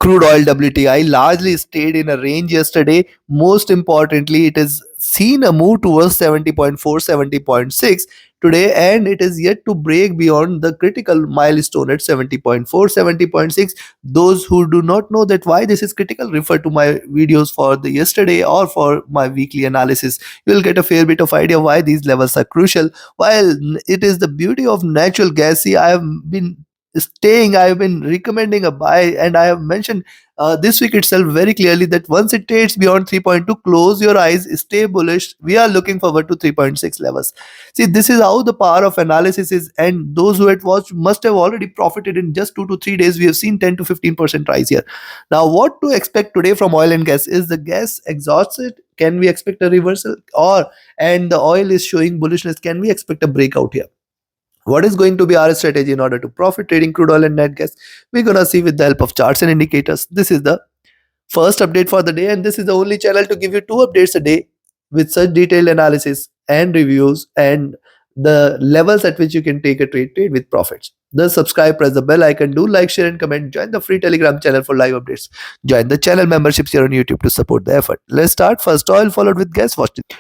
Crude oil WTI largely stayed in a range yesterday. Most importantly, it has seen a move towards 70.4, 70.6 today, and it is yet to break beyond the critical milestone at 70.4, 70.6. Those who do not know that why this is critical, refer to my videos for the yesterday or for my weekly analysis. You will get a fair bit of idea why these levels are crucial. While it is the beauty of natural gas, see, I have been recommending a buy, and I have mentioned this week itself very clearly that once it trades beyond 3.2, close your eyes, stay bullish. We are looking forward to 3.6 levels. See, this is how the power of analysis is, and those who had watched must have already profited. In just 2 to 3 days we have seen 10 to 15% rise here. Now, what to expect today from oil and gas? Is the gas exhausted? Can we expect a reversal? Or, and the oil is showing bullishness, can we expect a breakout here? What is going to be our strategy in order to profit trading crude oil and net gas? We're gonna see with the help of charts and indicators. This is the first update for the day, and this is the only channel to give you 2 updates a day with such detailed analysis and reviews and the levels at which you can take a trade with profits. Thus, subscribe, press the bell icon, do like, share, and comment. Join the free Telegram channel for live updates. Join the channel memberships here on YouTube to support the effort. Let's start. First, oil followed with gas. Watch this.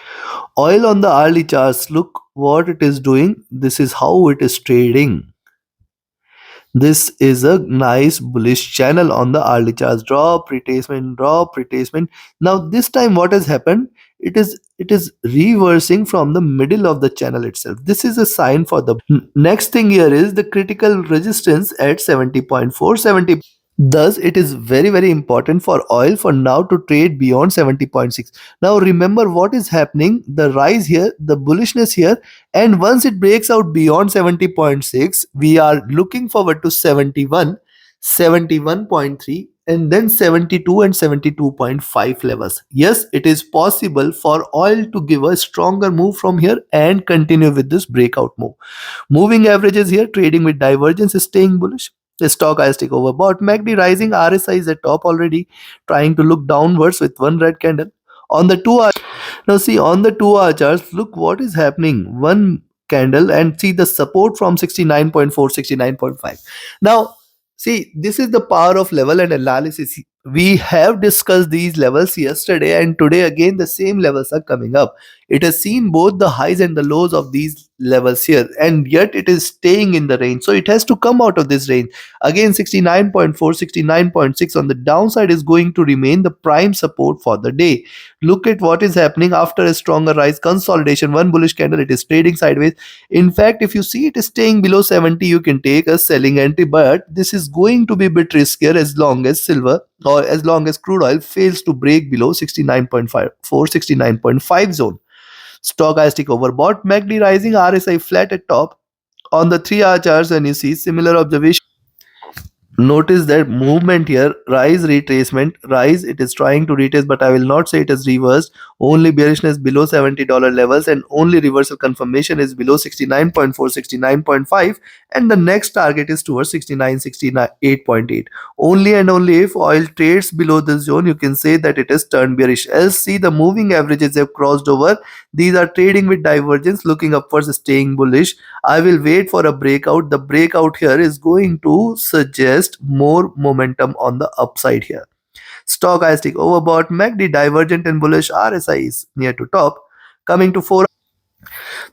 Oil on the hourly charts. Look what it is doing. This is how it is trading. This is a nice bullish channel on the hourly charts. Drop, retracement, drop, retracement. Now this time what has happened? It is reversing from the middle of the channel itself. This is a sign for the next thing here is the critical resistance at 70.4, 70. Thus, it is very important for oil for now to trade beyond 70.6. Now, remember what is happening, the rise here, the bullishness here, and once it breaks out beyond 70.6, we are looking forward to 71, 71.3, and then 72 and 72.5 levels. Yes, it is possible for oil to give a stronger move from here and continue with this breakout move. Moving averages here, trading with divergence is staying bullish. The stochastic overbought. MACD rising. RSI is at top already, trying to look downwards with one red candle. On the 2 hour, now see on the 2 hour charts, look what is happening. One candle and see the support from 69.4, 69.5. Now, see, this is the power of level and analysis. We have discussed these levels yesterday, and today again the same levels are coming up. It has seen both the highs and the lows of these levels here, and yet it is staying in the range. So it has to come out of this range. Again, 69.4, 69.6 on the downside is going to remain the prime support for the day. Look at what is happening after a stronger rise, consolidation, one bullish candle, it is trading sideways. In fact, if you see it is staying below 70, you can take a selling entry, but this is going to be a bit riskier as long as silver or as long as crude oil fails to break below 69.54, 69.5 zone. Stochastic overbought, MACD rising, RSI flat at top. On the 3 hour charts, when you see similar observation, notice that movement here, rise, retracement, rise, it is trying to retrace, but I will not say it is reversed. Only bearishness below $70 levels, and only reversal confirmation is below 69.4, 69.5, and the next target is towards 69, 68.8. Only and only if oil trades below this zone, you can say that it is turned bearish. Else, see the moving averages have crossed over. These are trading with divergence, looking upwards, staying bullish. I will wait for a breakout. The breakout here is going to suggest more momentum on the upside here. Stochastic overbought, MACD divergent and bullish, RSI is near to top. Coming to 4,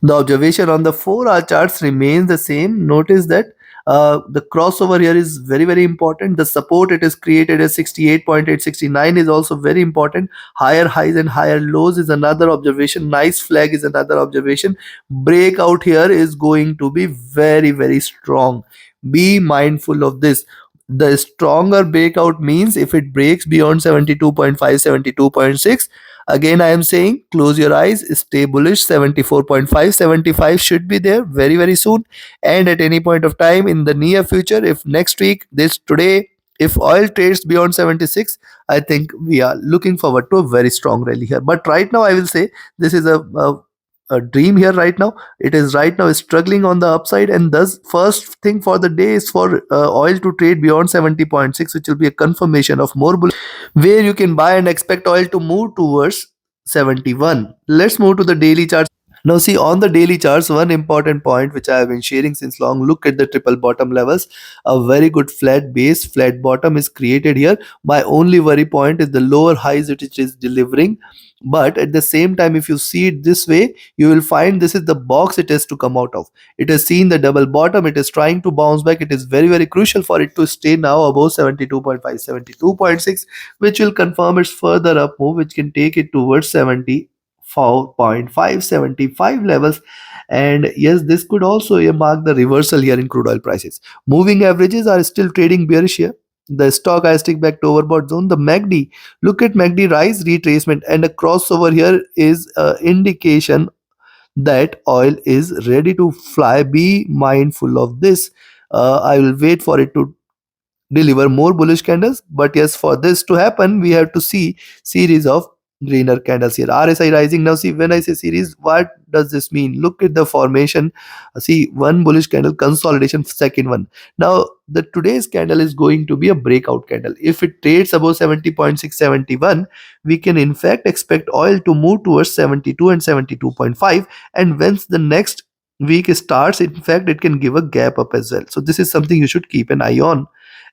the observation on the 4 hour charts remains the same. Notice that the crossover here is very important. The support it is created as 68.8, 69 is also very important. Higher highs and higher lows is another observation. Nice flag is another observation. Breakout here is going to be very strong. Be mindful of this. The stronger breakout means if it breaks beyond 72.5, 72.6, again I am saying close your eyes, stay bullish. 74.5, 75 should be there very soon, and at any point of time in the near future, if next week, this today, if oil trades beyond 76, I think we are looking forward to a very strong rally here. But right now I will say this is a dream here right now. It is right now struggling on the upside, and thus first thing for the day is for oil to trade beyond 70.6, which will be a confirmation of more bullish, where you can buy and expect oil to move towards 71. Let's move to the daily chart. Now, see on the daily charts, one important point which I have been sharing since long, look at the triple bottom levels. A very good flat base, flat bottom is created here. My only worry point is the lower highs which it is delivering. But at the same time, if you see it this way, you will find this is the box it has to come out of. It has seen the double bottom, it is trying to bounce back. It is very, very crucial for it to stay now above 72.5, 72.6, which will confirm its further up move, which can take it towards 74.575 levels. And yes, this could also mark the reversal here in crude oil prices. Moving averages are still trading bearish here. The stochastic back to overbought zone. The MACD, look at MACD rise retracement, and a crossover here is an indication that oil is ready to fly. Be mindful of this. I will wait for it to deliver more bullish candles, but yes, for this to happen we have to see series of greener candles here. RSI rising. Now see, when I say series, what does this mean? Look at the formation. See, one bullish candle consolidation, second one. Now the today's candle is going to be a breakout candle. If it trades above 70.671, we can in fact expect oil to move towards 72 and 72.5, and once the next week starts, in fact it can give a gap up as well. So this is something you should keep an eye on.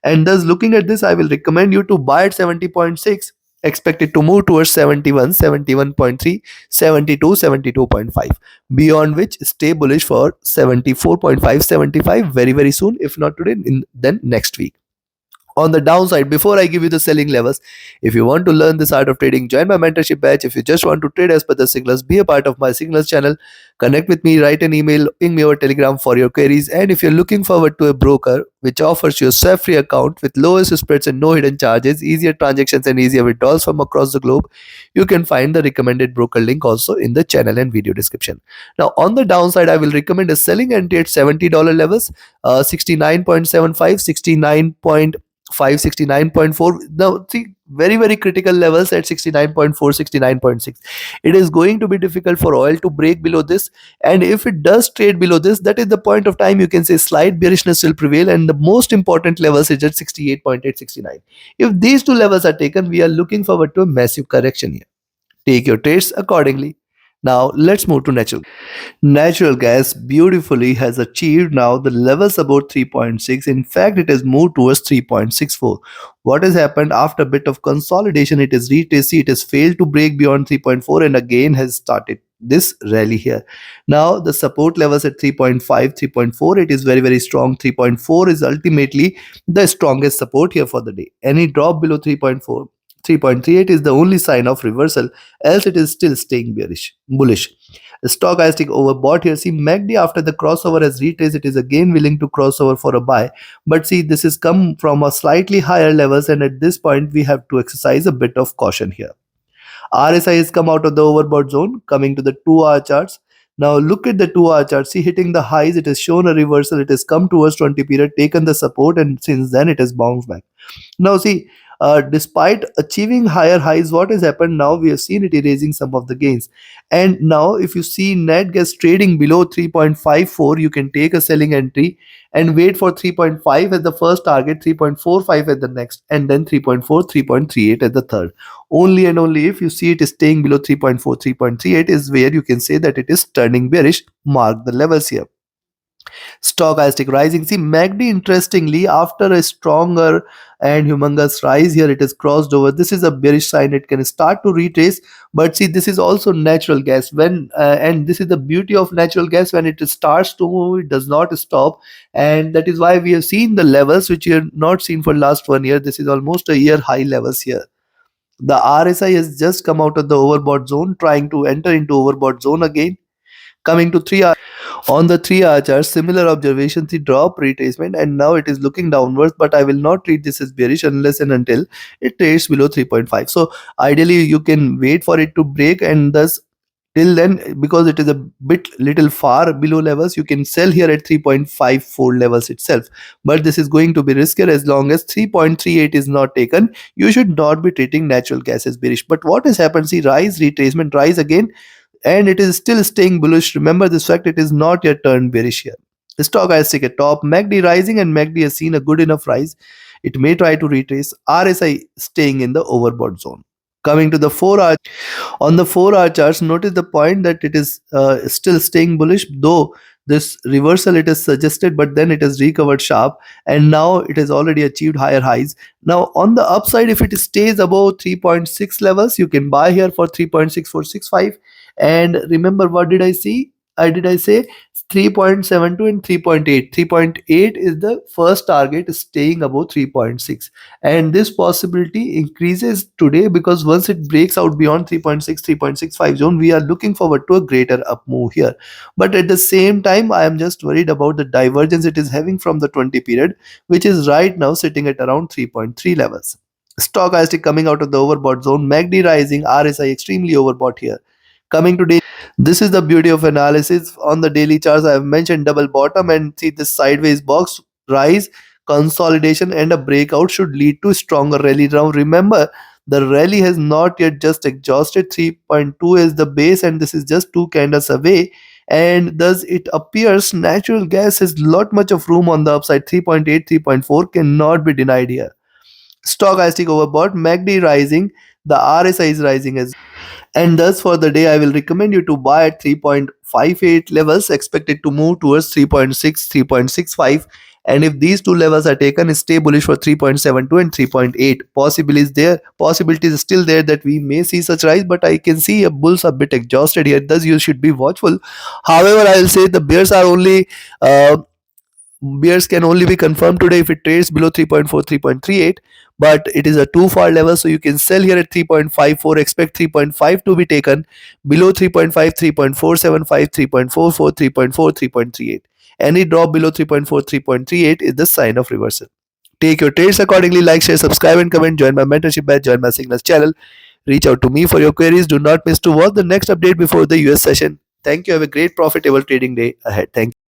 And thus, looking at this, I will recommend you to buy at 70.6, expect it to move towards 71, 71.3, 72, 72.5. Beyond which, stay bullish for 74.5, 75 very, very soon. If not today, then next week. On the downside, before I give you the selling levels, if you want to learn this art of trading, join my mentorship batch. If you just want to trade as per the signals, be a part of my signals channel. Connect with me, write an email, ping me over Telegram for your queries. And if you're looking forward to a broker which offers you a SWIFT-free account with lowest spreads and no hidden charges, easier transactions and easier withdrawals from across the globe, you can find the recommended broker link also in the channel and video description. Now, on the downside, I will recommend a selling entry at $70 levels, 69.75, 569.4. Now see, very, very critical levels at 69.4, 69.6. It is going to be difficult for oil to break below this, and if it does trade below this, that is the point of time you can say slight bearishness will prevail, and the most important levels is at 68.8, 69. If these two levels are taken, we are looking forward to a massive correction here. Take your trades accordingly. Now let's move to natural gas. Beautifully has achieved now the levels about 3.6. In fact, it has moved towards 3.64. What has happened after a bit of consolidation? It is retested, it has failed to break beyond 3.4 and again has started this rally here. Now the support levels at 3.5, 3.4, it is very, very strong. 3.4 is ultimately the strongest support here for the day. Any drop below 3.4, 3.38 is the only sign of reversal, else it is still staying bullish. The stochastic overbought here. See, MACD after the crossover has retraced, it is again willing to crossover for a buy. But see, this has come from a slightly higher levels, and at this point we have to exercise a bit of caution here. RSI has come out of the overbought zone, coming to the 2-hour charts. Now look at the 2-hour chart. See, hitting the highs, it has shown a reversal. It has come towards 20 period, taken the support, and since then it has bounced back. Now see, despite achieving higher highs, what has happened now? We have seen it erasing some of the gains. And now if you see net gas trading below 3.54, you can take a selling entry and wait for 3.5 as the first target, 3.45 at the next, and then 3.4, 3.38 at the third. Only and only if you see it is staying below 3.4, 3.38 is where you can say that it is turning bearish. Mark the levels here. Stochastic rising. See, MACD interestingly, after a stronger and humongous rise here, it has crossed over. This is a bearish sign. It can start to retrace, but see, this is also natural gas. When and this is the beauty of natural gas. When it starts to move, it does not stop, and that is why we have seen the levels which you have not seen for last 1 year. This is almost a year high levels here. The RSI has just come out of the overbought zone, trying to enter into overbought zone again. Coming to 3 hour, on the 3-hour chart, similar observations, the drop retracement, and now it is looking downwards, but I will not treat this as bearish unless and until it trades below 3.5. So ideally you can wait for it to break, and thus till then, because it is a bit little far below levels, you can sell here at 3.54 levels itself. But this is going to be riskier. As long as 3.38 is not taken, you should not be treating natural gas as bearish. But what has happened? See, rise, retracement, rise again, and it is still staying bullish. Remember this fact, it is not yet turned bearish here. The stochastic at top, MACD rising, and MACD has seen a good enough rise. It may try to retrace. RSI staying in the overbought zone. Coming to the 4 hour, on the 4 hour charts, notice the point that it is still staying bullish, though this reversal it is suggested, but then it has recovered sharp, and now it has already achieved higher highs. Now on the upside, if it stays above 3.6 levels, you can buy here for 3.6465. And remember, what did I see? I say 3.72 and 3.8. 3.8 is the first target, staying above 3.6, and this possibility increases today because once it breaks out beyond 3.6, 3.65 zone, we are looking forward to a greater up move here. But at the same time, I am just worried about the divergence it is having from the 20 period, which is right now sitting at around 3.3 levels. Stochastic coming out of the overbought zone, MACD rising, RSI extremely overbought here. Coming to daily, this is the beauty of analysis. On the daily charts, I have mentioned double bottom, and see this sideways box rise, consolidation, and a breakout should lead to stronger rally. Now remember, the rally has not yet just exhausted. 3.2 is the base, and this is just two candles away, and thus it appears natural gas has lot much of room on the upside. 3.8, 3.4 cannot be denied here. Stochastic overbought, MACD rising, the RSI is rising as, and thus for the day I will recommend you to buy at 3.58 levels, expected to move towards 3.6, 3.65. And if these two levels are taken, stay bullish for 3.72 and 3.8. Possibility is still there that we may see such rise, but I can see a bulls a bit exhausted here, thus you should be watchful. However, I will say the bears are only bears can only be confirmed today if it trades below 3.4, 3.38, but it is a too far level, so you can sell here at 3.54. Expect 3.5 to be taken, below 3.5, 3.475, 3.44, 3.4, 3.38. Any drop below 3.4, 3.38 is the sign of reversal. Take your trades accordingly. Like, share, subscribe, and comment. Join my mentorship batch, join my signals channel. Reach out to me for your queries. Do not miss to watch the next update before the US session. Thank you. Have a great profitable trading day ahead. Thank you.